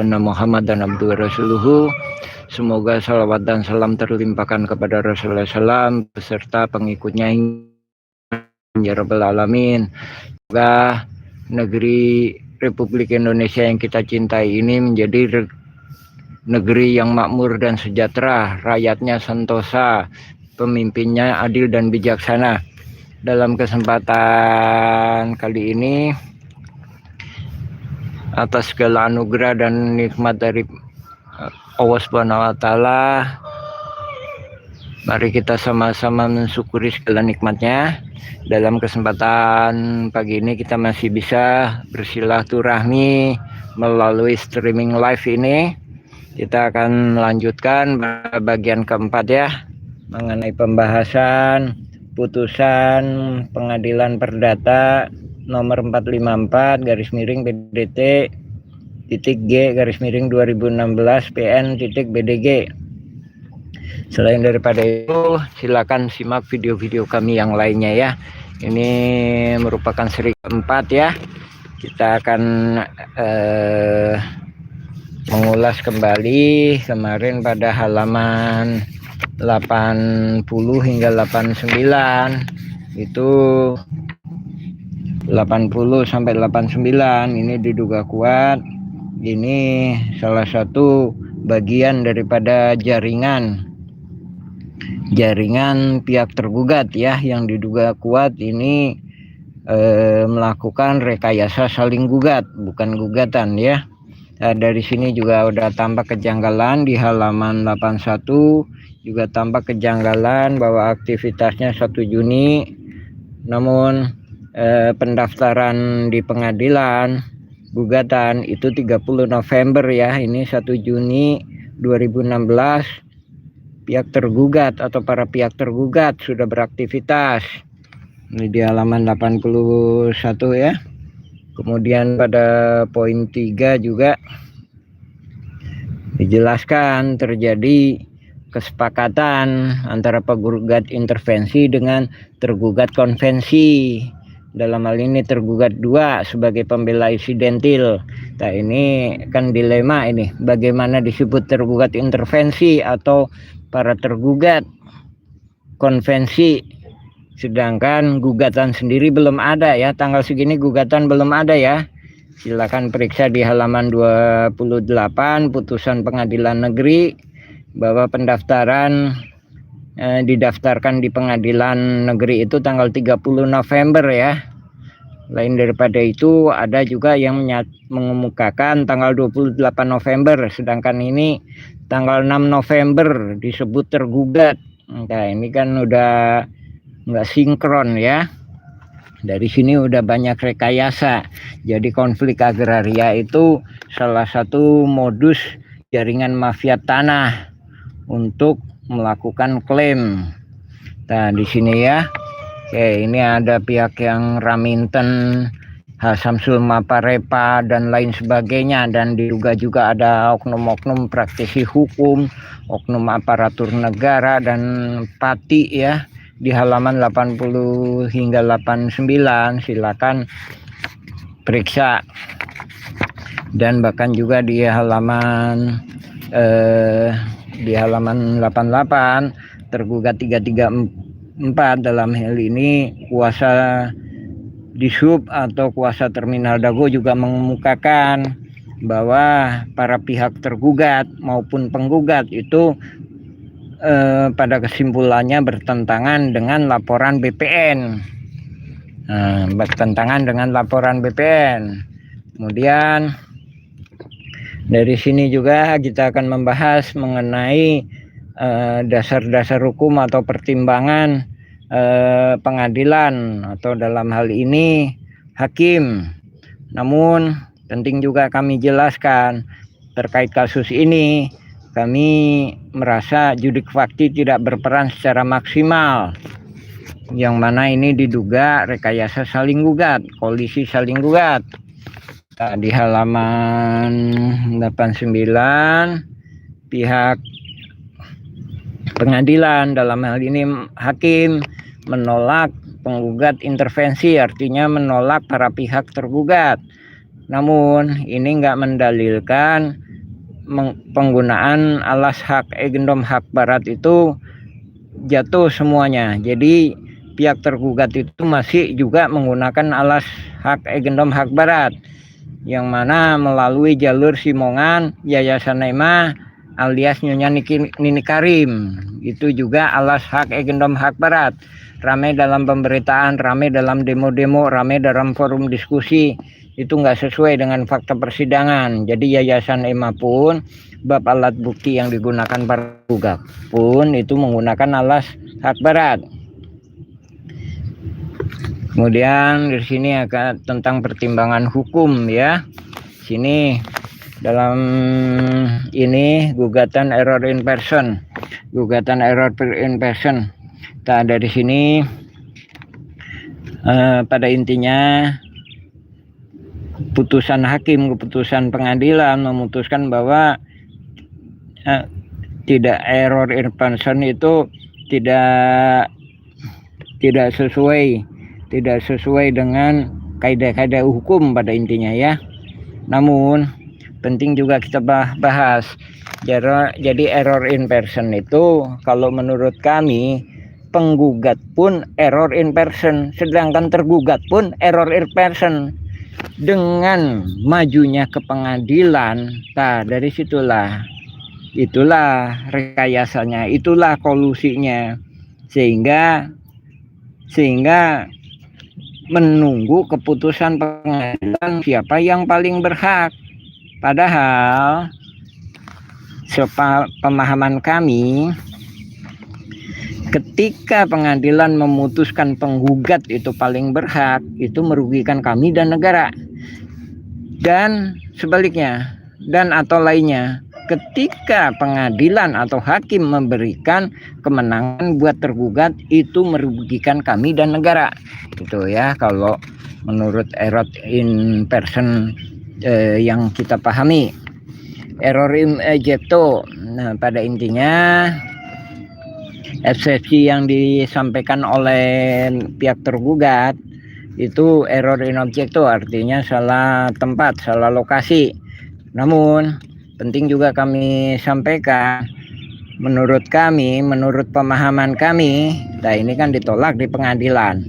Muhammad dan Abdul Rasuluhu. Semoga salawat dan salam terlimpahkan kepada Rasulullah SAW beserta pengikutnya ya Rabbal Alamin. Semoga negeri Republik Indonesia yang kita cintai ini menjadi negeri yang makmur dan sejahtera, rakyatnya sentosa, pemimpinnya adil dan bijaksana. Dalam kesempatan kali ini, atas segala anugerah dan nikmat dari Allah Subhanahu wa Ta'ala, mari kita sama-sama mensyukuri segala nikmatnya. Dalam kesempatan pagi ini kita masih bisa bersilaturahmi melalui streaming live ini. Kita akan melanjutkan bagian keempat ya, mengenai pembahasan putusan Pengadilan Perdata nomor 454 /PDT G /2016 PN.BDG. Selain daripada itu, silakan simak video-video kami yang lainnya ya. Ini merupakan seri keempat ya. Kita akan mengulas kembali kemarin pada halaman 80 hingga 89. Itu 80 sampai 89 ini diduga kuat. Ini salah satu bagian daripada jaringan pihak tergugat ya, yang diduga kuat ini melakukan rekayasa saling gugat, bukan gugatan ya. Nah, dari sini juga udah tampak kejanggalan di halaman 81, juga tampak kejanggalan bahwa aktivitasnya 1 Juni, namun pendaftaran di pengadilan gugatan itu 30 November ya. Ini 1 Juni 2016 pihak tergugat atau para pihak tergugat sudah beraktivitas. Ini di halaman 81 ya. Kemudian pada poin 3 juga dijelaskan terjadi kesepakatan antara penggugat intervensi dengan tergugat konvensi. Dalam hal ini tergugat 2 sebagai pembela insidentil. Nah, ini kan dilema ini, bagaimana disebut tergugat intervensi atau para tergugat konvensi, sedangkan gugatan sendiri belum ada ya. Tanggal segini gugatan belum ada ya. Silakan periksa di halaman 28 putusan pengadilan negeri bahwa pendaftaran didaftarkan di pengadilan negeri itu tanggal 30 November ya. Lain daripada itu ada juga yang mengemukakan tanggal 28 November, sedangkan ini tanggal 6 November disebut tergugat. Nah, ini kan udah nggak sinkron ya. Dari sini udah banyak rekayasa. Jadi konflik agraria itu salah satu modus jaringan mafia tanah untuk melakukan klaim. Nah, di sini ya. Oke, ini ada pihak yang Raminten, Samsul Maparepa dan lain sebagainya, dan diduga juga ada oknum-oknum praktisi hukum, oknum aparatur negara dan pati ya. Di halaman 80 hingga 89 silakan periksa. Dan bahkan juga di halaman 88 tergugat 334 dalam hal ini kuasa Dishub atau kuasa Terminal Dago juga mengemukakan bahwa para pihak tergugat maupun penggugat itu pada kesimpulannya bertentangan dengan laporan BPN. Kemudian dari sini juga kita akan membahas mengenai dasar-dasar hukum atau pertimbangan pengadilan atau dalam hal ini hakim. Namun penting juga kami jelaskan terkait kasus ini, kami merasa judik fakti tidak berperan secara maksimal, yang mana ini diduga rekayasa saling gugat, kolisi saling gugat. Nah, di halaman 89 pihak pengadilan, dalam hal ini hakim, menolak penggugat intervensi, artinya menolak para pihak tergugat. Namun ini nggak mendalilkan penggunaan alas hak egendom hak barat itu jatuh semuanya. Jadi pihak tergugat itu masih juga menggunakan alas hak egendom hak barat, yang mana melalui jalur simongan Yayasan Nema alias Nyonya Nini Karim. Itu juga alas hak egendom hak barat. Ramai dalam pemberitaan, ramai dalam demo-demo, ramai dalam forum diskusi. Itu nggak sesuai dengan fakta persidangan. Jadi Yayasan Ema pun bab alat bukti yang digunakan para tergugat pun itu menggunakan alas hak barat. Kemudian di sini agak tentang pertimbangan hukum ya. Sini dalam ini gugatan error in person. Gugatan error in person. Kita ada di sini pada intinya putusan hakim, keputusan pengadilan memutuskan bahwa tidak error in person itu tidak sesuai dengan kaidah-kaidah hukum pada intinya ya. Namun penting juga kita bahas. Jadi error in person itu kalau menurut kami penggugat pun error in person, sedangkan tergugat pun error in person. Dengan majunya ke pengadilan, dari itulah rekayasanya, itulah kolusinya, sehingga menunggu keputusan pengadilan siapa yang paling berhak. Padahal pemahaman kami, ketika pengadilan memutuskan penggugat itu paling berhak, itu merugikan kami dan negara. Dan sebaliknya, dan atau lainnya, ketika pengadilan atau hakim memberikan kemenangan buat tergugat, itu merugikan kami dan negara. Itu ya kalau menurut error in person yang kita pahami. Error in ejecto, nah pada intinya eksepsi yang disampaikan oleh pihak tergugat itu error in objecto, artinya salah tempat, salah lokasi. Namun penting juga kami sampaikan, menurut pemahaman kami, ini kan ditolak di pengadilan.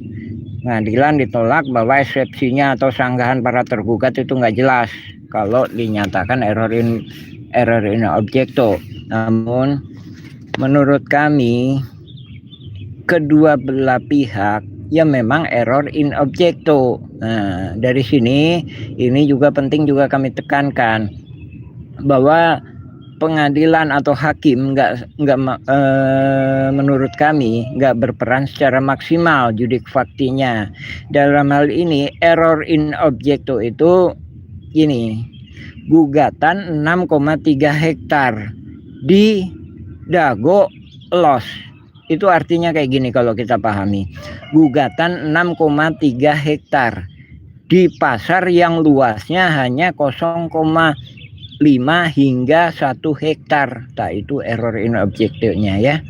Pengadilan ditolak bahwa eksepsinya atau sanggahan para tergugat itu nggak jelas kalau dinyatakan error in objecto. Namun menurut kami kedua belah pihak ya memang error in objecto. Nah, dari sini ini juga penting juga kami tekankan bahwa pengadilan atau hakim menurut kami nggak berperan secara maksimal judik faktinya. Dalam hal ini error in objecto itu ini gugatan 6,3 hektar di Dago Los. Itu artinya kayak gini kalau kita pahami. Gugatan 6,3 hektar di pasar yang luasnya hanya 0,5 hingga 1 hektar. Nah, itu error in objecto-nya ya.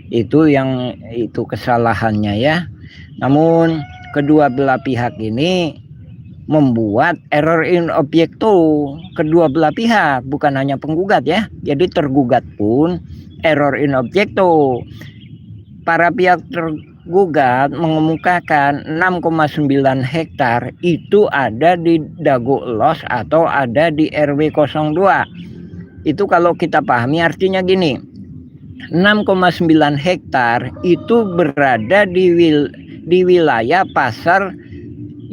Itu kesalahannya ya. Namun kedua belah pihak ini membuat error in objecto kedua belah pihak, bukan hanya penggugat ya. Jadi tergugat pun error in objecto. Para pihak tergugat mengemukakan 6,9 hektar itu ada di Dago Los atau ada di RW 02. Itu kalau kita pahami artinya gini, 6,9 hektar itu berada di wilayah pasar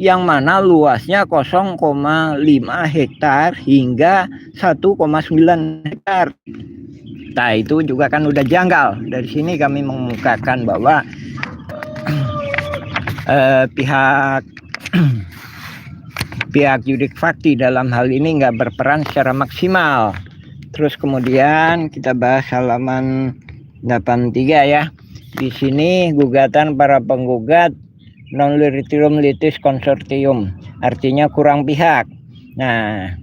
yang mana luasnya 0,5 hektar hingga 1,9 hektar. Nah, itu juga kan udah janggal. Dari sini kami mengemukakan bahwa pihak judik fakti dalam hal ini nggak berperan secara maksimal. Terus kemudian kita bahas halaman 83 ya. Di sini gugatan para penggugat non lithium litis konsortium, artinya kurang pihak. Nah,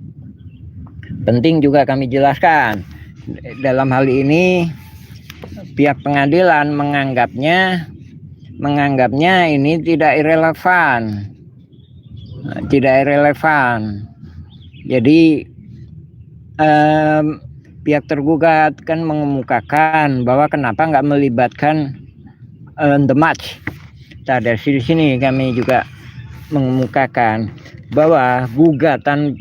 penting juga kami jelaskan, dalam hal ini pihak pengadilan menganggapnya ini tidak irrelevan. Jadi pihak tergugat kan mengemukakan bahwa kenapa nggak melibatkan the match. Nah, dari sini kami juga mengemukakan bahwa gugatan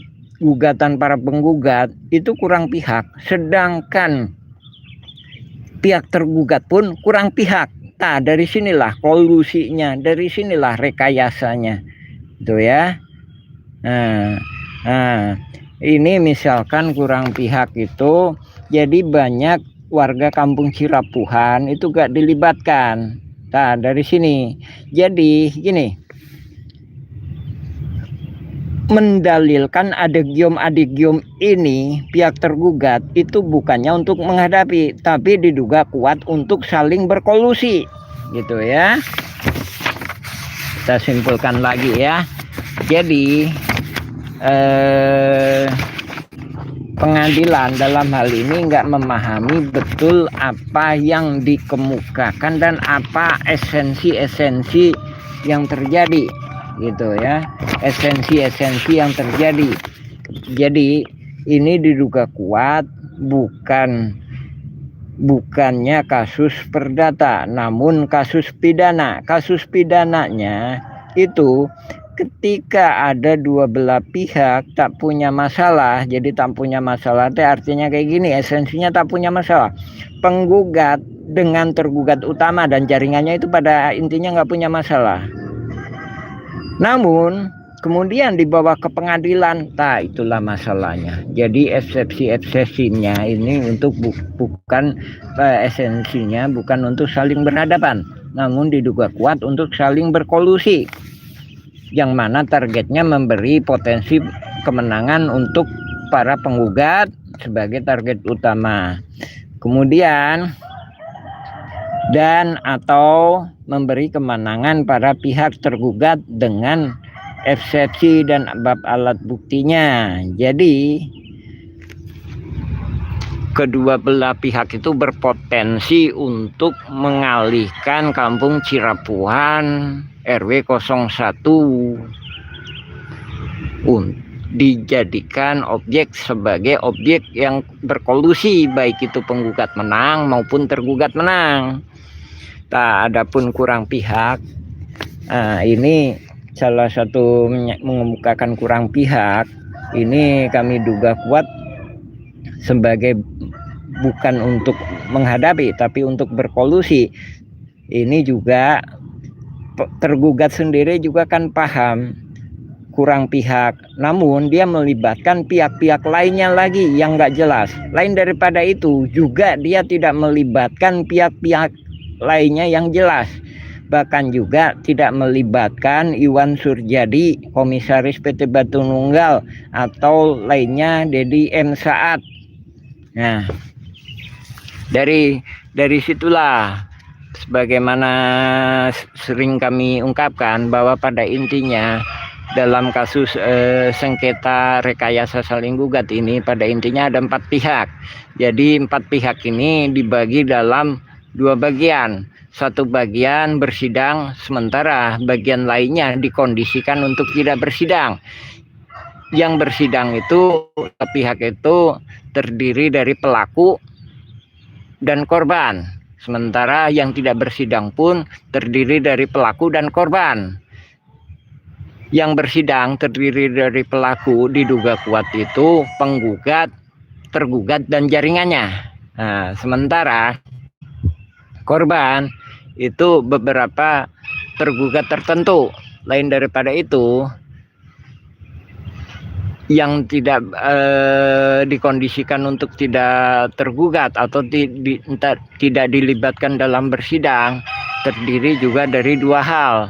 para penggugat itu kurang pihak, sedangkan pihak tergugat pun kurang pihak. Nah, dari sinilah kolusinya, dari sinilah rekayasanya, gitu ya. Nah, ini misalkan kurang pihak itu, jadi banyak warga kampung Cirapuhan itu gak dilibatkan. Nah, dari sini, jadi gini, mendalilkan adegium ini pihak tergugat itu bukannya untuk menghadapi, tapi diduga kuat untuk saling berkolusi, gitu ya. Kita simpulkan lagi ya. Jadi pengadilan dalam hal ini nggak memahami betul apa yang dikemukakan dan apa esensi yang terjadi, gitu ya, esensi yang terjadi. Jadi ini diduga kuat bukannya kasus perdata, namun kasus pidana. Kasus pidananya itu ketika ada dua belah pihak tak punya masalah. Jadi tak punya masalah itu artinya kayak gini, esensinya tak punya masalah. Penggugat dengan tergugat utama dan jaringannya itu pada intinya nggak punya masalah. Namun kemudian dibawa ke pengadilan, nah itulah masalahnya. Jadi eksepsinya ini untuk bukan esensinya bukan untuk saling berhadapan, namun diduga kuat untuk saling berkolusi, yang mana targetnya memberi potensi kemenangan untuk para penggugat sebagai target utama. Kemudian dan atau memberi kemenangan para pihak tergugat dengan eksepsi dan bab alat buktinya. Jadi kedua belah pihak itu berpotensi untuk mengalihkan kampung Cirapuhan RW 01 dijadikan sebagai objek yang berkolusi, baik itu penggugat menang maupun tergugat menang. Nah, adapun kurang pihak, ini salah satu mengemukakan kurang pihak ini kami duga kuat sebagai bukan untuk menghadapi tapi untuk berkolusi. Ini juga tergugat sendiri juga kan paham kurang pihak, namun dia melibatkan pihak-pihak lainnya lagi yang nggak jelas. Lain daripada itu juga dia tidak melibatkan pihak-pihak lainnya yang jelas, bahkan juga tidak melibatkan Iwan Surjadi, komisaris PT Batu Nunggal, atau lainnya Dedi M. Saat. Nah, dari situlah sebagaimana sering kami ungkapkan bahwa pada intinya dalam kasus sengketa rekayasa saling gugat ini pada intinya ada 4 pihak. Jadi 4 pihak ini dibagi dalam 2 bagian. Satu bagian bersidang, sementara bagian lainnya dikondisikan untuk tidak bersidang. Yang bersidang itu pihak itu terdiri dari pelaku dan korban. Sementara yang tidak bersidang pun terdiri dari pelaku dan korban. Yang bersidang terdiri dari pelaku diduga kuat itu penggugat, tergugat, dan jaringannya. Nah, sementara korban itu beberapa tergugat tertentu. Lain daripada itu, yang tidak dikondisikan untuk tidak tergugat atau tidak dilibatkan dalam bersidang terdiri juga dari 2 hal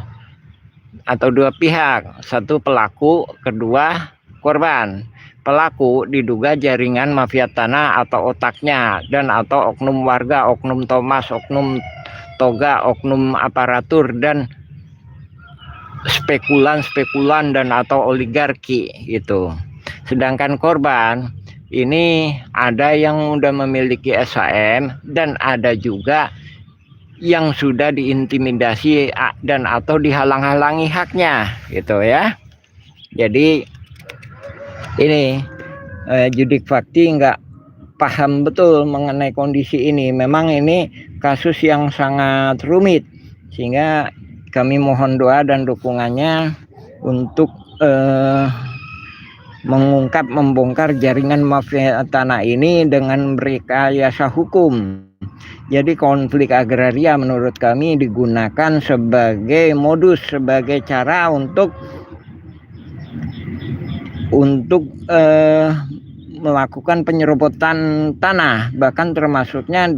atau 2 pihak. Satu pelaku, kedua korban. Pelaku diduga jaringan mafia tanah atau otaknya dan atau oknum warga, oknum Thomas, oknum Toga, oknum aparatur, dan spekulan dan atau oligarki itu. Sedangkan korban ini ada yang udah memiliki SHM dan ada juga yang sudah diintimidasi dan atau dihalang-halangi haknya, gitu ya. Jadi ini judik fakti paham betul mengenai kondisi ini. Memang ini kasus yang sangat rumit, sehingga kami mohon doa dan dukungannya untuk mengungkap, membongkar jaringan mafia tanah ini dengan rekayasa hukum. Jadi konflik agraria menurut kami digunakan sebagai modus, sebagai cara untuk melakukan penyerobotan tanah, bahkan termasuknya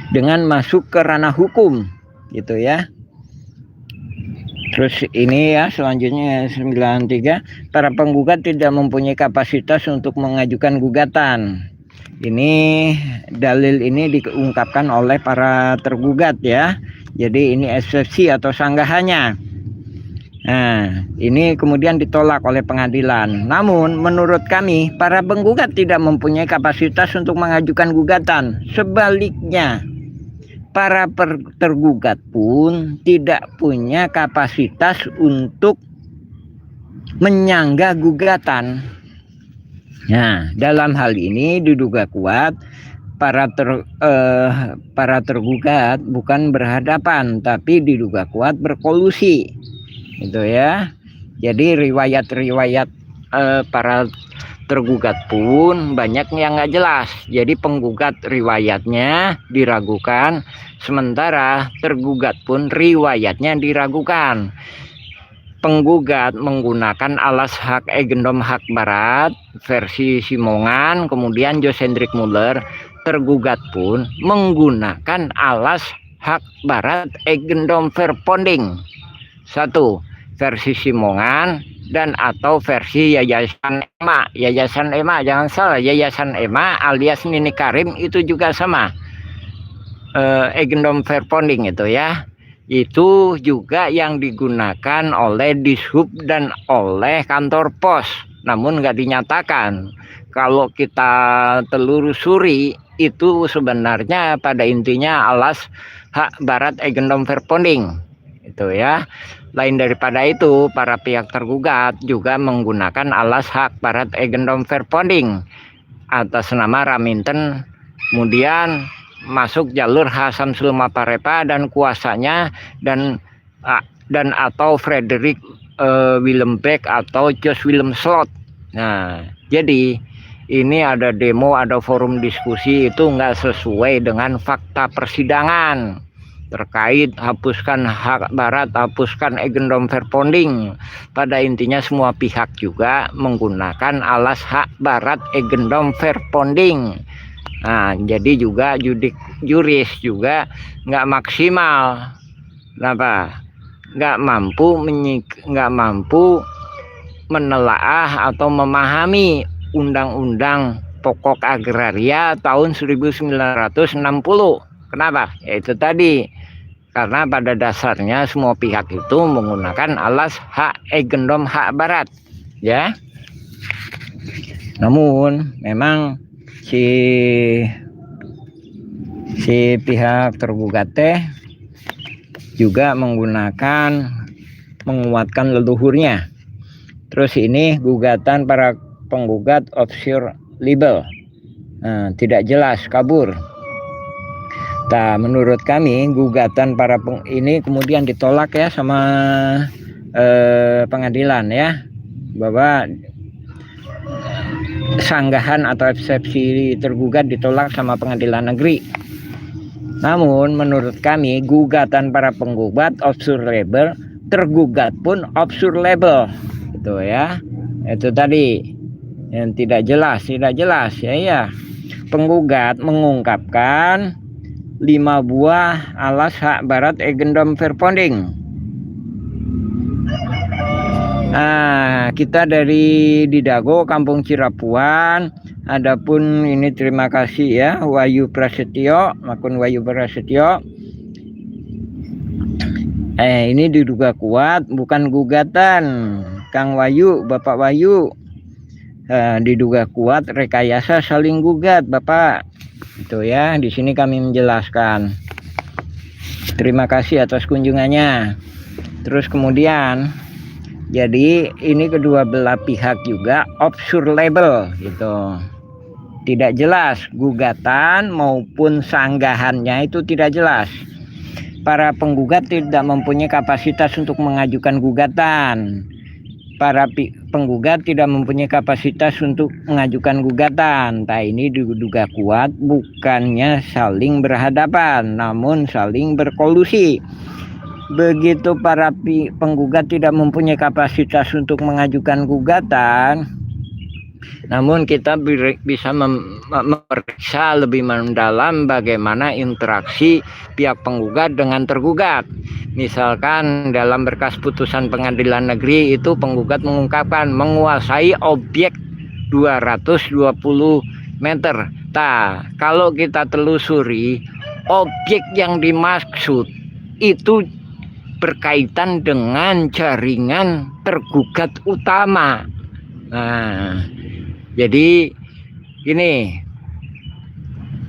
dengan masuk ke ranah hukum, gitu ya. Terus ini ya, selanjutnya 93, para penggugat tidak mempunyai kapasitas untuk mengajukan gugatan. Ini dalil ini diungkapkan oleh para tergugat ya. Jadi ini eksepsi atau sanggahannya. Nah, ini kemudian ditolak oleh pengadilan. Namun menurut kami para penggugat tidak mempunyai kapasitas untuk mengajukan gugatan. Sebaliknya, para tergugat pun tidak punya kapasitas untuk menyanggah gugatan. Nah, dalam hal ini diduga kuat para tergugat bukan berhadapan, tapi diduga kuat berkolusi, gitu ya. Jadi riwayat-riwayat para tergugat pun banyak yang nggak jelas. Jadi penggugat riwayatnya diragukan, sementara tergugat pun riwayatnya diragukan. Penggugat menggunakan alas hak Eigendom hak barat versi Simongan, kemudian Josendrik Muller. Tergugat pun menggunakan alas hak barat Eigendom verponding, satu versi Simongan dan atau versi Yayasan EMA. Yayasan EMA, jangan salah, Yayasan EMA alias Nini Karim itu juga sama, Eigendom verponding itu ya. Itu juga yang digunakan oleh Dishub dan oleh kantor pos, namun nggak dinyatakan. Kalau kita telusuri itu sebenarnya pada intinya alas hak barat Eigendom verponding itu ya. Lain daripada itu, para pihak tergugat juga menggunakan alas hak barat Eigendom verponding atas nama Raminten, kemudian masuk jalur Hasan Sulma Parepa dan kuasanya dan atau Frederick Willem Beck atau Jos Willem Slot. Nah, jadi ini ada demo, ada forum diskusi, itu nggak sesuai dengan fakta persidangan terkait hapuskan hak barat, hapuskan Eigendom verponding. Pada intinya semua pihak juga menggunakan alas hak barat Eigendom verponding. Nah, jadi juga juris juga nggak maksimal. Kenapa? Nggak mampu menelaah atau memahami Undang-Undang Pokok Agraria tahun 1960. Kenapa? Ya itu tadi, karena pada dasarnya semua pihak itu menggunakan alas hak Eigendom hak barat, ya. Namun memang si pihak tergugat juga menguatkan leluhurnya. Terus ini gugatan para penggugat offshore libel, tidak jelas, kabur. Nah, menurut kami gugatan para ini kemudian ditolak ya sama pengadilan ya, bahwa sanggahan atau eksepsi tergugat ditolak sama pengadilan negeri. Namun menurut kami gugatan para penggugat offshore label, tergugat pun offshore label, gitu ya. Itu tadi yang tidak jelas ya. Penggugat mengungkapkan 5 buah alas hak barat Eigendom verponding. Nah, kita dari Didago, Kampung Cirapuan. Adapun ini terima kasih ya Wahyu Prasetyo, akun Wahyu Prasetyo. Ini diduga kuat, bukan gugatan. Kang Wahyu, Bapak Wahyu, diduga kuat rekayasa saling gugat, Bapak. Itu ya, di sini kami menjelaskan. Terima kasih atas kunjungannya. Terus kemudian, jadi ini kedua belah pihak juga offshore label gitu. tidak jelas, gugatan maupun sanggahannya itu tidak jelas. Para penggugat tidak mempunyai kapasitas untuk mengajukan gugatan. Para penggugat tidak mempunyai kapasitas untuk mengajukan gugatan. Nah, ini diduga kuat bukannya saling berhadapan, namun saling berkolusi. Begitu para penggugat tidak mempunyai kapasitas untuk mengajukan gugatan, namun kita bisa memeriksa lebih mendalam bagaimana interaksi pihak penggugat dengan tergugat. Misalkan dalam berkas putusan pengadilan negeri itu penggugat mengungkapkan menguasai objek 220 meter. Nah, kalau kita telusuri, objek yang dimaksud itu berkaitan dengan jaringan tergugat utama. Nah, jadi ini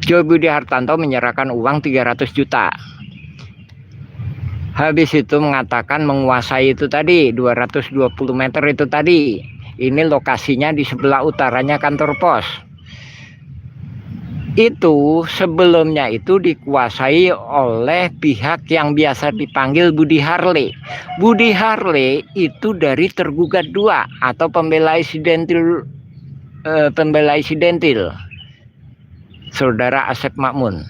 Joe Budi Hartanto menyerahkan uang 300 juta. Habis itu mengatakan menguasai itu tadi 220 meter itu tadi. Ini lokasinya di sebelah utaranya kantor pos. Itu sebelumnya itu dikuasai oleh pihak yang biasa dipanggil Budi Harle. Budi Harle itu dari tergugat 2 atau pembela insidentil Saudara Asep Makmun.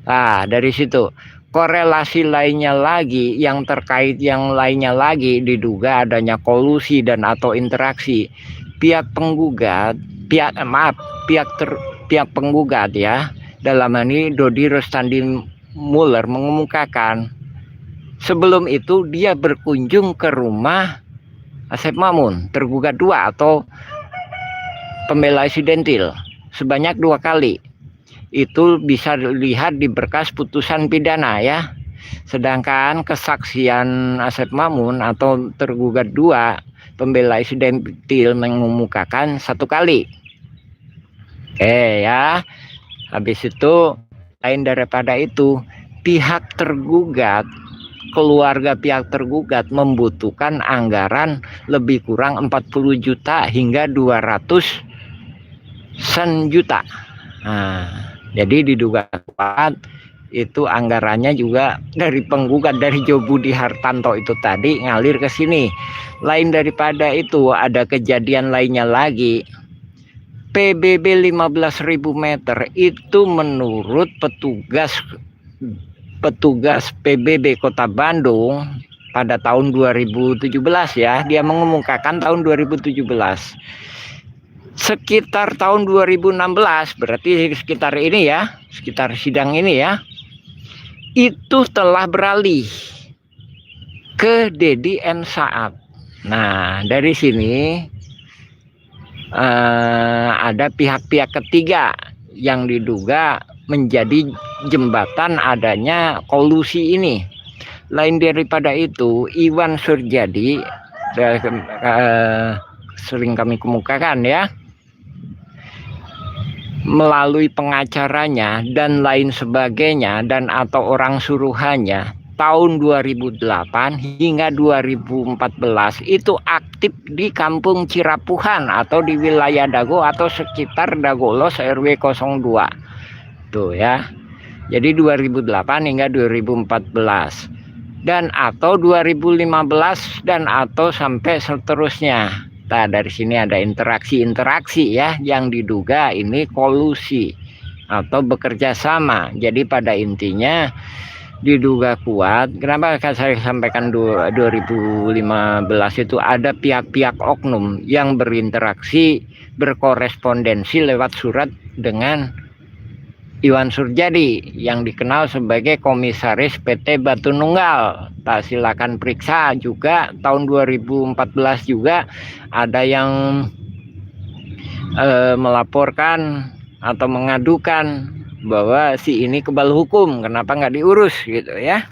Nah, dari situ korelasi lainnya lagi yang terkait yang lainnya lagi diduga adanya kolusi dan atau interaksi pihak penggugat, pihak penggugat ya. Dalam ini Dodi Rostandi Muller mengemukakan sebelum itu dia berkunjung ke rumah Asep Makmun, tergugat 2 atau pembela insidentil sebanyak 2 kali. Itu bisa dilihat di berkas putusan pidana ya. Sedangkan kesaksian Asep Makmun atau tergugat 2 pembela insidentil mengemukakan 1 kali. Ya. Habis itu lain daripada itu pihak tergugat, keluarga pihak tergugat membutuhkan anggaran lebih kurang 40 juta hingga 200 juta. Nah, jadi diduga kuat itu anggarannya juga dari penggugat, dari Joe Budi Hartanto itu tadi ngalir ke sini. Lain daripada itu ada kejadian lainnya lagi. PBB 15.000 meter itu menurut petugas PBB Kota Bandung pada tahun 2017 ya, dia mengemukakan tahun 2017. Sekitar tahun 2016, berarti sekitar ini ya, sekitar sidang ini ya, itu telah beralih ke Dedi M. Saat. Nah, dari sini ada pihak-pihak ketiga yang diduga menjadi jembatan adanya kolusi ini. Lain daripada itu, Iwan Surjadi sering kami kemukakan ya, melalui pengacaranya dan lain sebagainya dan atau orang suruhannya tahun 2008 hingga 2014 itu aktif di Kampung Cirapuhan atau di wilayah Dago atau sekitar Dagolos RW 02 tuh ya. Jadi 2008 hingga 2014 dan atau 2015 dan atau sampai seterusnya. Nah, dari sini ada interaksi ya yang diduga ini kolusi atau bekerja sama. Jadi pada intinya diduga kuat. Kenapa saya sampaikan 2015 itu ada pihak-pihak oknum yang berinteraksi, berkorespondensi lewat surat dengan Iwan Surjadi yang dikenal sebagai komisaris PT Batu Nunggal. Nah, silakan periksa juga tahun 2014 juga ada yang melaporkan atau mengadukan bahwa si ini kebal hukum, kenapa nggak diurus gitu ya.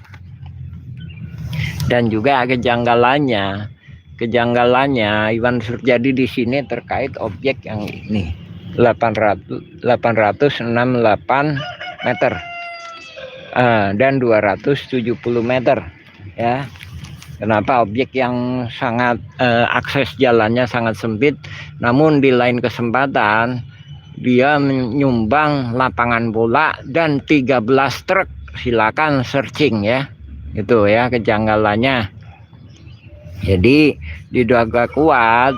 Dan juga kejanggalannya Iwan Surjadi di sini terkait objek yang ini 868 meter dan 270 meter ya. Kenapa objek yang sangat akses jalannya sangat sempit, namun di lain kesempatan dia menyumbang lapangan bola dan 13 truk. Silakan searching ya, itu ya kejanggalannya. Jadi diduga kuat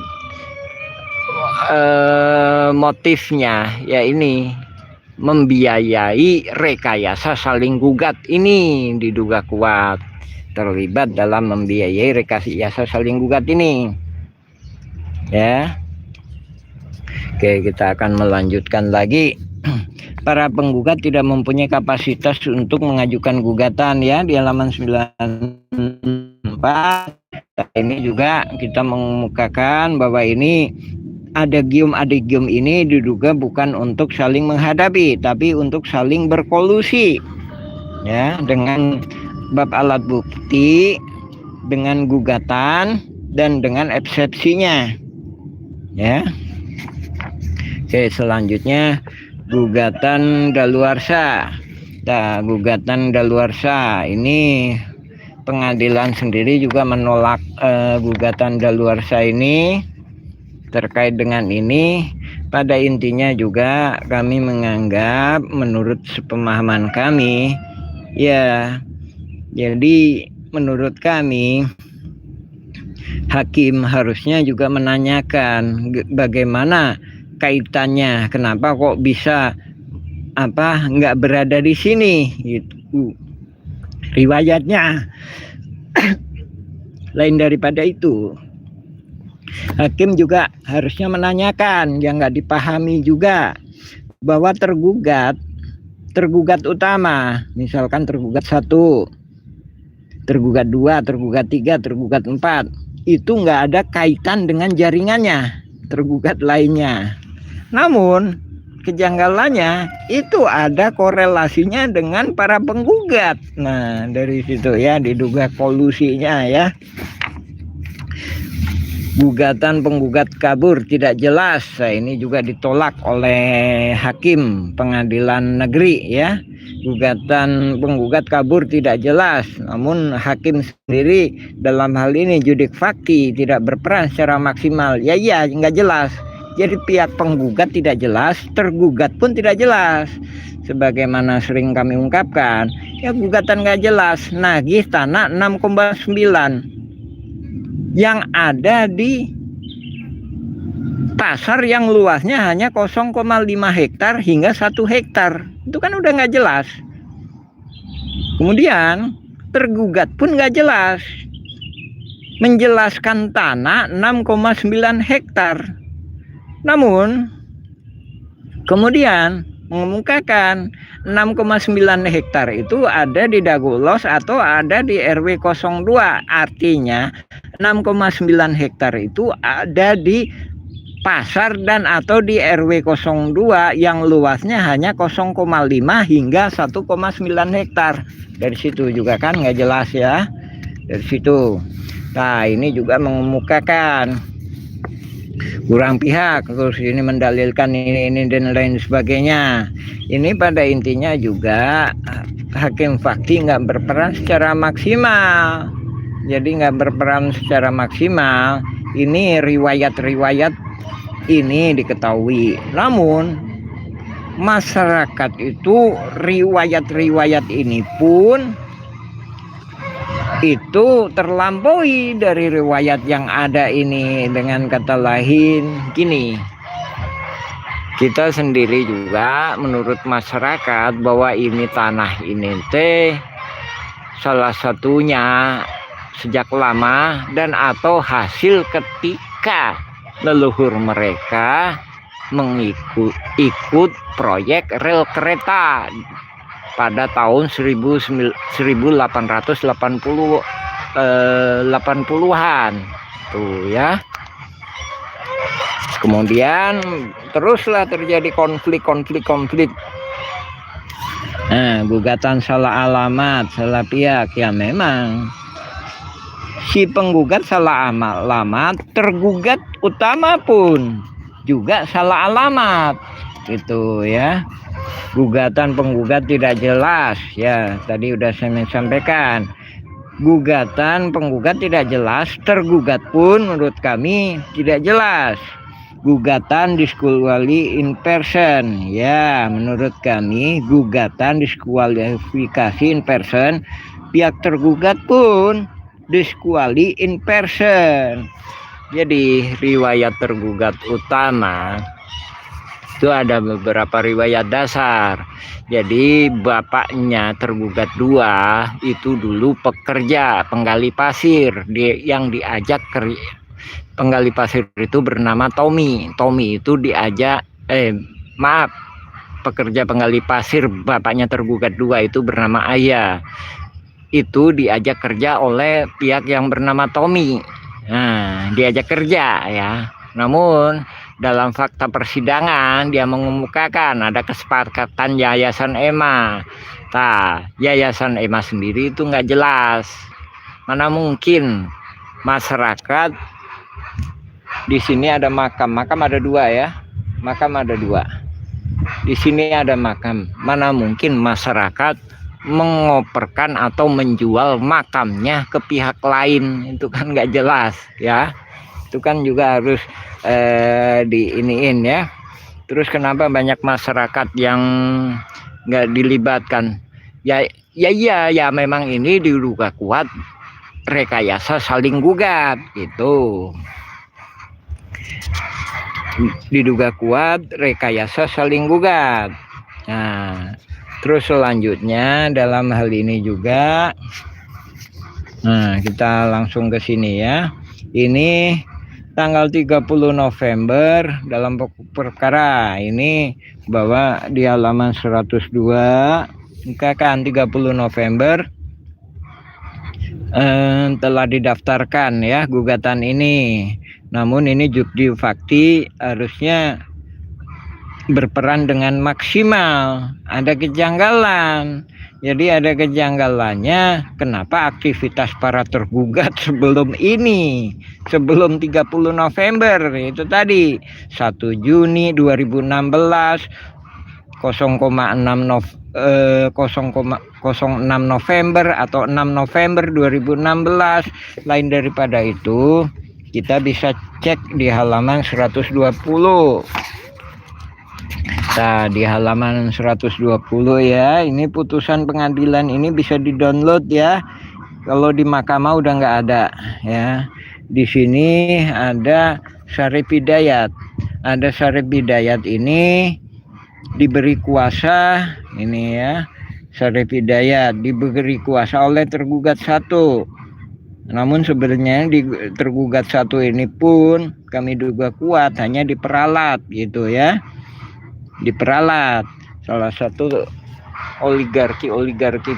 motifnya ya ini membiayai rekayasa saling gugat. Ini diduga kuat terlibat dalam membiayai rekayasa saling gugat ini ya. Oke, kita akan melanjutkan lagi. Para penggugat tidak mempunyai kapasitas untuk mengajukan gugatan ya, di halaman 94. Ini juga kita mengemukakan bahwa ini adagium ini diduga bukan untuk saling menghadapi, tapi untuk saling berkolusi ya, dengan bab alat bukti, dengan gugatan, dan dengan eksepsinya ya. Oke, selanjutnya gugatan daluarsa. Nah, gugatan daluarsa ini pengadilan sendiri juga menolak gugatan daluarsa ini. Terkait dengan ini, pada intinya juga kami menganggap, menurut sepemahaman kami ya, jadi menurut kami hakim harusnya juga menanyakan bagaimana kaitannya, kenapa kok bisa nggak berada di sini gitu riwayatnya. Lain daripada itu, hakim juga harusnya menanyakan yang nggak dipahami juga, bahwa tergugat utama, misalkan tergugat 1, tergugat 2, tergugat 3, tergugat 4, itu nggak ada kaitan dengan jaringannya tergugat lainnya. Namun kejanggalannya itu ada korelasinya dengan para penggugat. Nah, dari situ ya diduga kolusinya ya. Gugatan penggugat kabur tidak jelas. Nah, ini juga ditolak oleh hakim pengadilan negeri ya. Gugatan penggugat kabur tidak jelas, namun hakim sendiri dalam hal ini judik fakti tidak berperan secara maksimal. Ya nggak jelas. Jadi pihak penggugat tidak jelas, tergugat pun tidak jelas. Sebagaimana sering kami ungkapkan, ya gugatan nggak jelas, nagih tanah 6,9 yang ada di pasar yang luasnya hanya 0,5 hektar hingga 1 hektar. Itu kan udah nggak jelas. Kemudian tergugat pun nggak jelas, menjelaskan tanah 6,9 hektar. Namun kemudian mengemukakan 6,9 hektar itu ada di Dagolos atau ada di RW 02. Artinya 6,9 hektar itu ada di pasar dan atau di RW 02 yang luasnya hanya 0,5 hingga 1,9 hektar. Dari situ juga kan nggak jelas ya. Dari situ. Nah, ini juga mengemukakan kurang pihak, terus ini mendalilkan ini dan lain sebagainya. Ini pada intinya juga hakim fakti nggak berperan secara maksimal. Jadi nggak berperan secara maksimal. Ini riwayat-riwayat ini diketahui. Namun masyarakat itu riwayat-riwayat ini pun itu terlampaui dari riwayat yang ada ini. Dengan kata lain gini, kita sendiri juga menurut masyarakat bahwa ini tanah ini teh salah satunya sejak lama dan atau hasil ketika leluhur mereka ikut proyek rel kereta pada tahun 1880-an tuh ya. Kemudian teruslah terjadi konflik. Nah, gugatan salah alamat, salah pihak ya, memang si penggugat salah alamat, tergugat utama pun juga salah alamat gitu ya. Gugatan penggugat tidak jelas ya, tadi udah saya sampaikan. Gugatan penggugat tidak jelas, tergugat pun menurut kami tidak jelas. gugatan diskualifikasi in person. Ya, menurut kami gugatan diskualifikasi in person, pihak tergugat pun diskuali in person. Jadi riwayat tergugat utama itu ada beberapa riwayat dasar. Jadi bapaknya tergugat 2 itu dulu pekerja penggali pasir, yang diajak penggali pasir itu bernama Tommy. Tommy itu diajak pekerja penggali pasir bapaknya tergugat 2 itu bernama Ayah. Itu diajak kerja oleh pihak yang bernama Tommy. Nah, diajak kerja ya. Namun dalam fakta persidangan dia mengemukakan ada kesepakatan Yayasan EMA. Yayasan EMA sendiri itu nggak jelas. Mana mungkin masyarakat di sini ada makam ada 2 ya. Makam ada 2. Di sini ada makam. Mana mungkin masyarakat mengoperkan atau menjual makamnya ke pihak lain, itu kan nggak jelas ya. Itu kan juga harus diiniin ya. Terus kenapa banyak masyarakat yang nggak dilibatkan? Ya memang ini diduga kuat rekayasa saling gugat gitu. Diduga kuat rekayasa saling gugat. Nah, terus selanjutnya dalam hal ini juga, nah kita langsung ke sini ya. Ini tanggal 30 November dalam perkara ini bahwa di halaman 102 kan 30 November telah didaftarkan ya gugatan ini. Namun ini jukti fakti harusnya berperan dengan maksimal. Ada kejanggalan. Jadi ada kejanggalannya, kenapa aktivitas para tergugat sebelum ini, sebelum 30 November, itu tadi 1 Juni 2016 0,6 November atau 6 November 2016. Lain daripada itu, kita bisa cek di halaman 120. Nah, di halaman 120 ya, ini putusan pengadilan ini bisa di-download ya. Kalau di mahkamah udah nggak ada ya. Di sini ada Syarif Hidayat. Ada Syarif Hidayat ini diberi kuasa ini ya. Syarif Hidayat diberi kuasa oleh tergugat 1. Namun sebenarnya di tergugat 1 ini pun kami duga kuat hanya diperalat gitu ya. Diperalat salah satu oligarki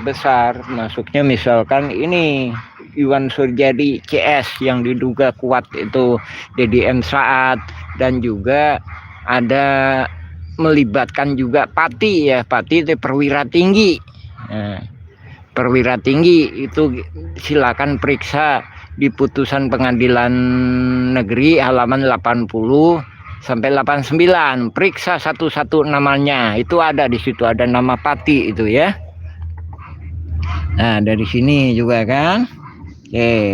besar, masuknya misalkan ini Iwan Suryadi CS yang diduga kuat itu Deddy M Saad, dan juga ada melibatkan juga Pati ya. Pati itu perwira tinggi. Nah, perwira tinggi itu silakan periksa di putusan pengadilan negeri halaman 80 sampai 89, periksa satu-satu namanya, itu ada di situ, ada nama Pati itu ya. Nah, dari sini juga kan,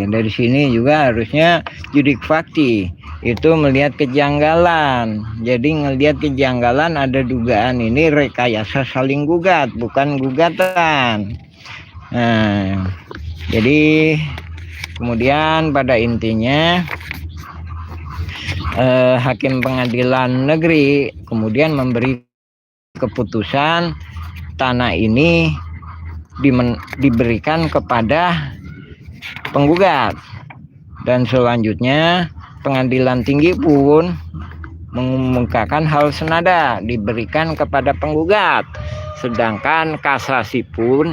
dari sini juga harusnya judik fakti itu melihat kejanggalan. Jadi ngelihat kejanggalan, ada dugaan ini rekayasa saling gugat, bukan gugatan. Nah, jadi kemudian pada intinya hakim pengadilan negeri kemudian memberi keputusan tanah ini diberikan kepada penggugat, dan selanjutnya pengadilan tinggi pun mengemukakan hal senada, diberikan kepada penggugat, sedangkan kasasi pun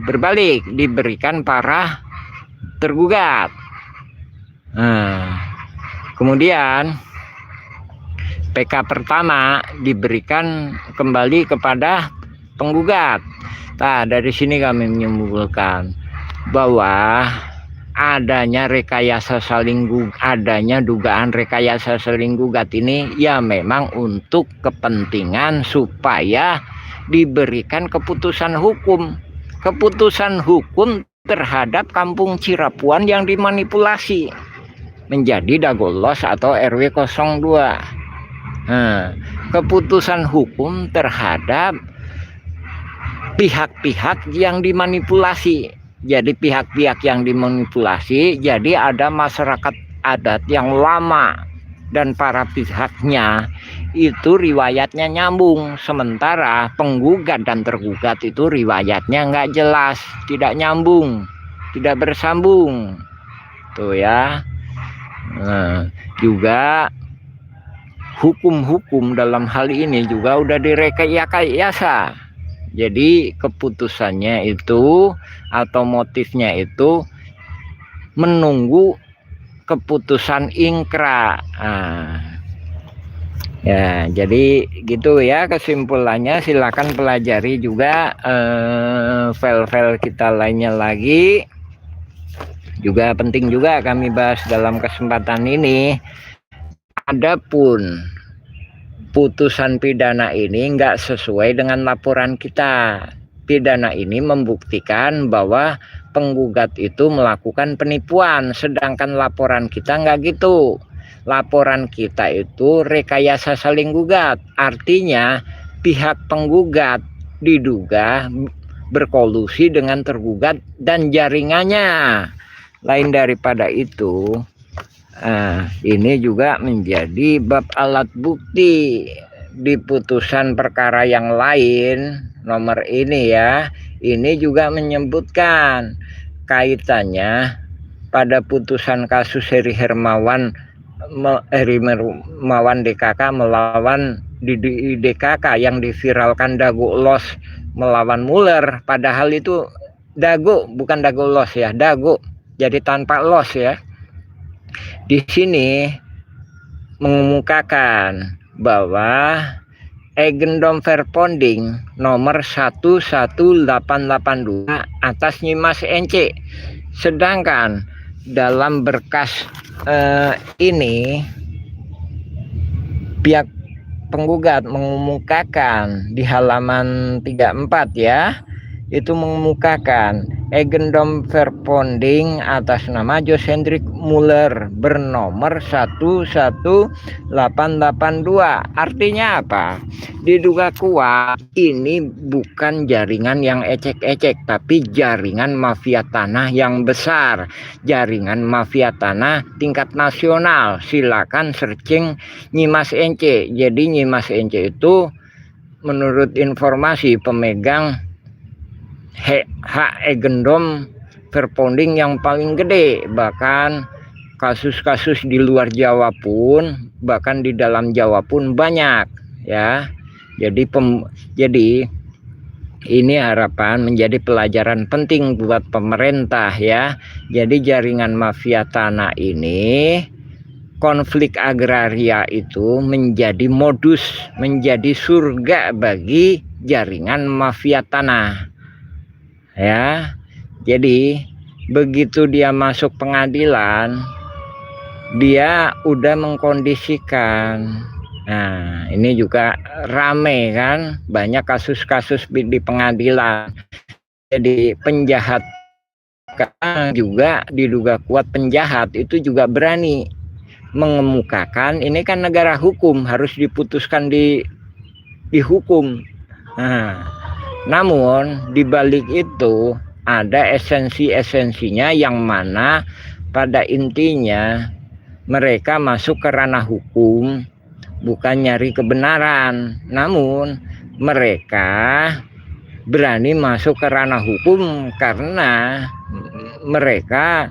berbalik, diberikan para tergugat. Nah, kemudian PK pertama diberikan kembali kepada penggugat. Nah, dari sini kami menyimpulkan bahwa adanya dugaan rekayasa saling gugat ini ya memang untuk kepentingan supaya diberikan keputusan hukum terhadap kampung Cirapuan yang dimanipulasi. menjadi Dagolos atau RW 02. Nah, keputusan hukum terhadap pihak-pihak yang dimanipulasi. Jadi pihak-pihak yang dimanipulasi, jadi ada masyarakat adat yang lama dan para pihaknya itu riwayatnya nyambung, sementara penggugat dan tergugat itu riwayatnya nggak jelas, tidak nyambung, tidak bersambung tuh ya. Nah, juga hukum-hukum dalam hal ini juga udah direkayasa. Jadi keputusannya itu atau motifnya itu menunggu keputusan ingkra. Ya, jadi gitu ya kesimpulannya. Silakan pelajari juga file-file kita lainnya lagi. Juga penting juga kami bahas dalam kesempatan ini. Adapun putusan pidana ini nggak sesuai dengan laporan kita. Pidana ini membuktikan bahwa penggugat itu melakukan penipuan, sedangkan laporan kita nggak gitu. Laporan kita itu rekayasa saling gugat, artinya pihak penggugat diduga berkolusi dengan tergugat dan jaringannya. Lain daripada itu, ini juga menjadi bab alat bukti di putusan perkara yang lain nomor ini ya. Ini juga menyebutkan kaitannya pada putusan kasus Heri Hermawan DKK melawan DKK yang diviralkan Dagolos melawan Muller. Padahal itu Dago, bukan Dagolos ya, Dago. Jadi tanpa los ya. Di sini mengemukakan bahwa Eigendom Verponding nomor 11882 atas Nyimas NC. Sedangkan dalam berkas ini pihak penggugat mengemukakan di halaman 34 ya, itu mengemukakan Eigendom Verponding atas nama Jos Hendrik Muller bernomor 11882. Artinya apa? Diduga kuat ini bukan jaringan yang ecek-ecek, tapi jaringan mafia tanah yang besar, jaringan mafia tanah tingkat nasional. Silakan searching Nyimas NC. Jadi Nyimas NC itu menurut informasi pemegang hak Eigendom Verponding yang paling gede. Bahkan kasus-kasus di luar Jawa pun, bahkan di dalam Jawa pun banyak ya. Jadi ini harapan menjadi pelajaran penting buat pemerintah ya. Jadi jaringan mafia tanah ini, konflik agraria itu menjadi modus, menjadi surga bagi jaringan mafia tanah ya. Jadi begitu dia masuk pengadilan, dia udah mengkondisikan. Nah, ini juga rame kan, banyak kasus-kasus di pengadilan. Jadi penjahat juga diduga kuat penjahat itu juga berani mengemukakan, ini kan negara hukum, harus diputuskan dihukum. Nah, namun di balik itu ada esensinya yang mana pada intinya mereka masuk ke ranah hukum bukan nyari kebenaran, namun mereka berani masuk ke ranah hukum karena mereka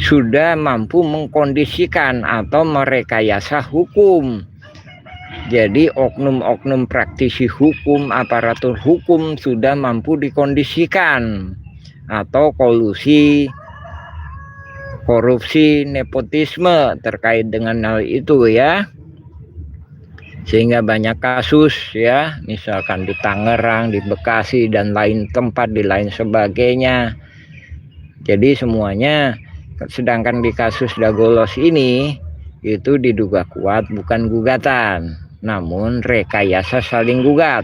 sudah mampu mengkondisikan atau merekayasa hukum. Jadi oknum-oknum praktisi hukum, aparatur hukum sudah mampu dikondisikan atau kolusi, korupsi, nepotisme terkait dengan hal itu ya. Sehingga banyak kasus ya, misalkan di Tangerang, di Bekasi dan lain tempat, di lain sebagainya. Jadi semuanya, sedangkan di kasus Dagolos ini itu diduga kuat bukan gugatan, namun rekayasa saling gugat.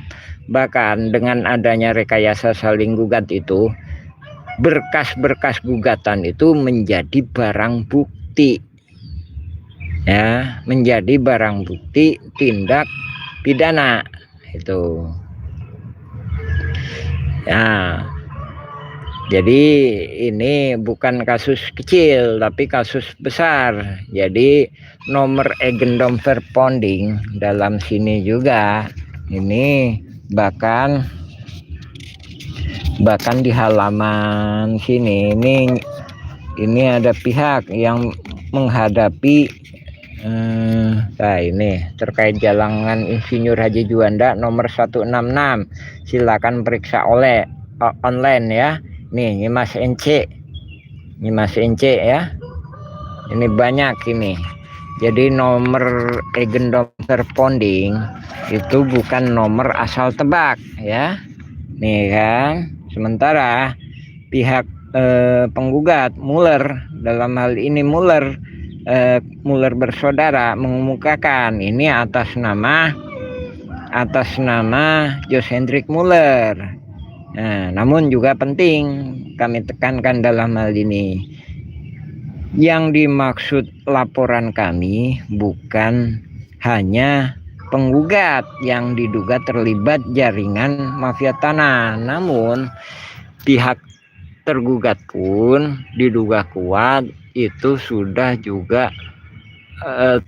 Bahkan dengan adanya rekayasa saling gugat itu, berkas-berkas gugatan itu menjadi barang bukti. bukti, ya, menjadi barang bukti tindak pidana itu. Ya, jadi ini bukan kasus kecil tapi kasus besar. Jadi nomor agendum verponding dalam sini juga ini bahkan di halaman sini ini ada pihak yang menghadapi nah ini terkait jalangan Insinyur Haji Juanda nomor 166. Silakan periksa online ya. Nih Mas NC ya, ini banyak ini. Jadi nomor agendum verponding itu bukan nomor asal tebak ya, nih kan. Sementara pihak penggugat Muller, dalam hal ini Muller bersaudara mengemukakan ini atas nama Jos Hendrik Muller. Nah, namun juga penting kami tekankan dalam hal ini, yang dimaksud laporan kami bukan hanya penggugat yang diduga terlibat jaringan mafia tanah, namun pihak tergugat pun diduga kuat itu sudah juga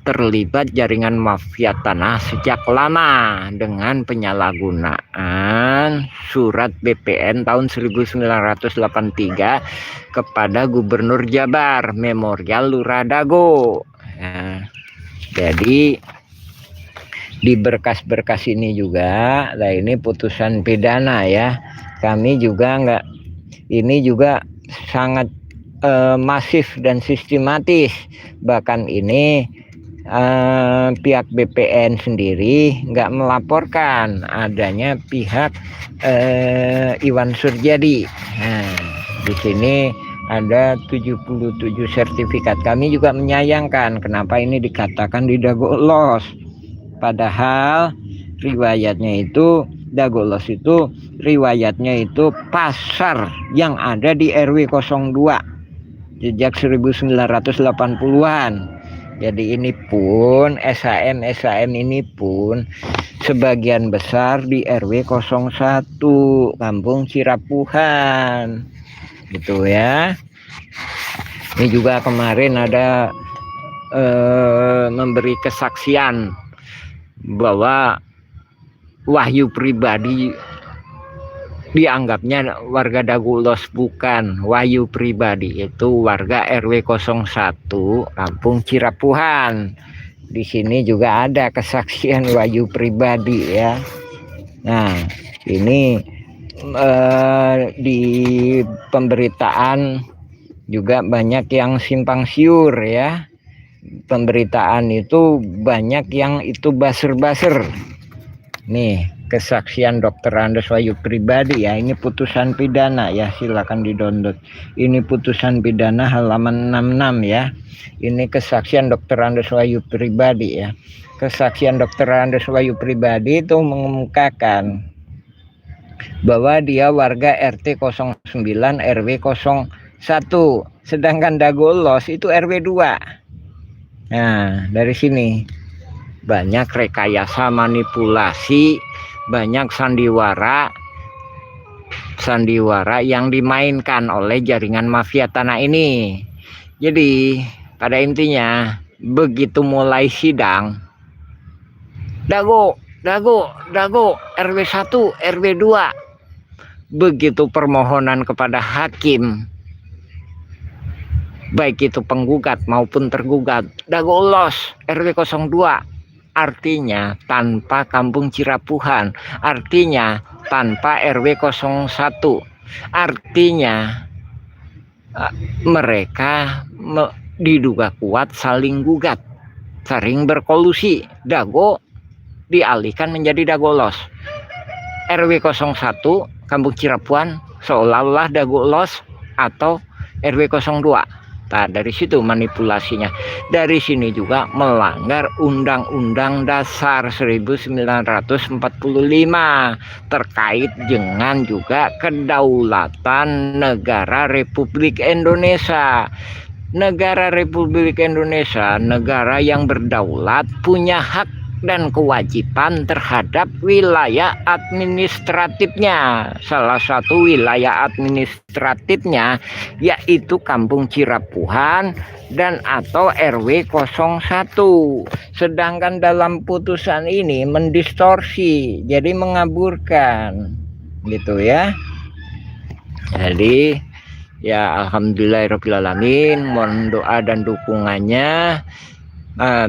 terlibat jaringan mafia tanah sejak lama dengan penyalahgunaan surat BPN tahun 1983 kepada Gubernur Jabar Memorial Lurah Dago. Nah, jadi di berkas-berkas ini juga, nah ini putusan pidana ya. Kami juga ini juga sangat masif dan sistematis. Bahkan ini pihak BPN sendiri nggak melaporkan adanya pihak Iwan Surjadi. Nah, di sini ada 77 sertifikat. Kami juga menyayangkan kenapa ini dikatakan didagolos, padahal riwayatnya itu dagolos itu riwayatnya itu pasar yang ada di RW 02 sejak 1980-an. Jadi ini pun SHM ini pun sebagian besar di RW 01 Kampung Cirapuhan gitu ya. Ini juga kemarin ada memberi kesaksian bahwa Wahyu pribadi dianggapnya warga Dagolos, bukan. Wahyu pribadi itu warga RW 01 Kampung Cirapuhan. Di sini juga ada kesaksian Wahyu pribadi ya. Nah, ini di pemberitaan juga banyak yang simpang siur ya. Pemberitaan itu banyak yang itu baser-baser. Nih, kesaksian Dr. Andes Wahyu pribadi ya, ini putusan pidana ya, silakan di-download. Ini putusan pidana halaman 66 ya. Ini kesaksian Dr. Andes Wahyu pribadi ya. Kesaksian Dr. Andes Wahyu pribadi itu mengemukakan bahwa dia warga RT 09 RW 01, sedangkan Dagolos itu RW 2. Nah, dari sini banyak rekayasa, manipulasi, banyak sandiwara yang dimainkan oleh jaringan mafia tanah ini. Jadi pada intinya begitu mulai sidang, Dago RW 1 RW 2, begitu permohonan kepada hakim, baik itu penggugat maupun tergugat, Dagolos RW 02, artinya tanpa Kampung Cirapuhan, artinya tanpa RW 01, artinya mereka diduga kuat saling gugat, sering berkolusi. Dago dialihkan menjadi Dagolos. RW 01 Kampung Cirapuhan seolah-olah Dagolos atau RW 02. Nah, dari situ manipulasinya. Dari sini juga melanggar Undang-Undang Dasar 1945 terkait dengan juga kedaulatan negara Republik Indonesia. negara Republik Indonesia, negara yang berdaulat, punya hak dan kewajiban terhadap wilayah administratifnya. Salah satu wilayah administratifnya yaitu Kampung Cirapuhan dan atau RW 01. Sedangkan dalam putusan ini mendistorsi, jadi mengaburkan gitu ya. Jadi ya alhamdulillahirobbilalamin, mohon doa dan dukungannya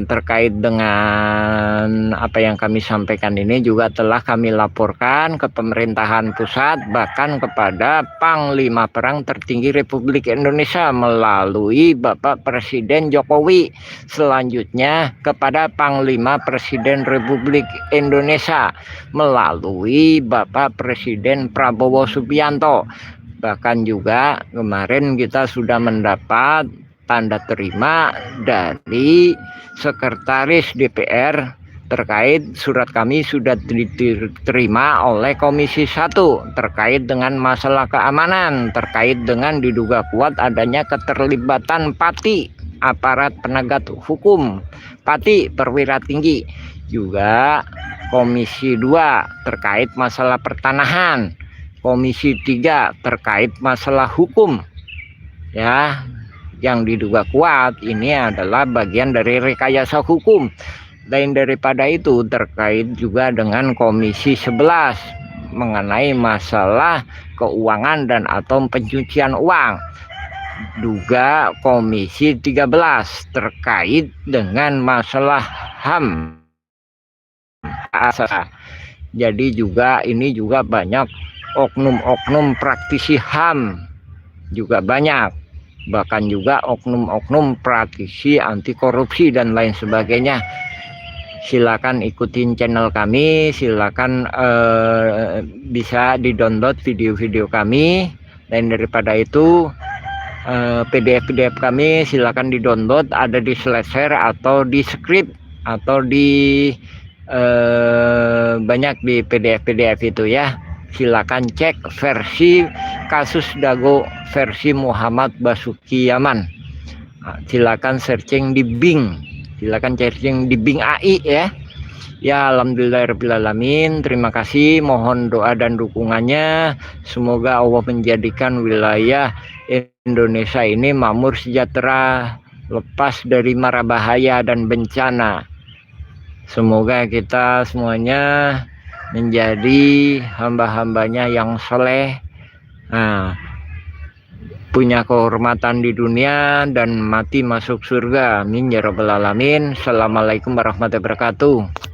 terkait dengan apa yang kami sampaikan ini juga telah kami laporkan ke pemerintahan pusat, bahkan kepada Panglima Perang tertinggi Republik Indonesia melalui Bapak Presiden Jokowi, selanjutnya kepada Panglima Presiden Republik Indonesia melalui Bapak Presiden Prabowo Subianto. Bahkan juga kemarin kita sudah mendapat tanda terima dari Sekretaris DPR terkait surat kami sudah diterima oleh Komisi 1 terkait dengan masalah keamanan, terkait dengan diduga kuat adanya keterlibatan PATI, aparat penegak hukum, PATI perwira tinggi. Juga Komisi 2 terkait masalah pertanahan, Komisi 3 terkait masalah hukum ya, yang diduga kuat ini adalah bagian dari rekayasa hukum. Lain daripada itu terkait juga dengan Komisi 11 mengenai masalah keuangan dan atau pencucian uang. Juga Komisi 13 terkait dengan masalah HAM. Jadi juga ini juga banyak oknum-oknum praktisi HAM juga banyak. Bahkan juga oknum-oknum praktisi anti korupsi dan lain sebagainya. Silakan ikutin channel kami, silakan bisa di-download video-video kami. Lain daripada itu PDF-PDF kami silakan di-download, ada di Slideshare atau di script atau di banyak di PDF-PDF itu ya. Silakan cek versi kasus Dago versi Muhammad Basuki Yaman. Silakan searching di Bing. Silakan searching di Bing AI ya. Ya alhamdulillahirobbilalamin. Terima kasih, mohon doa dan dukungannya. Semoga Allah menjadikan wilayah Indonesia ini makmur sejahtera, lepas dari mara bahaya dan bencana. Semoga kita semuanya menjadi hamba-hambanya yang soleh, punya kehormatan di dunia dan mati masuk surga. Amin ya rabbal alamin. Assalamualaikum warahmatullahi wabarakatuh.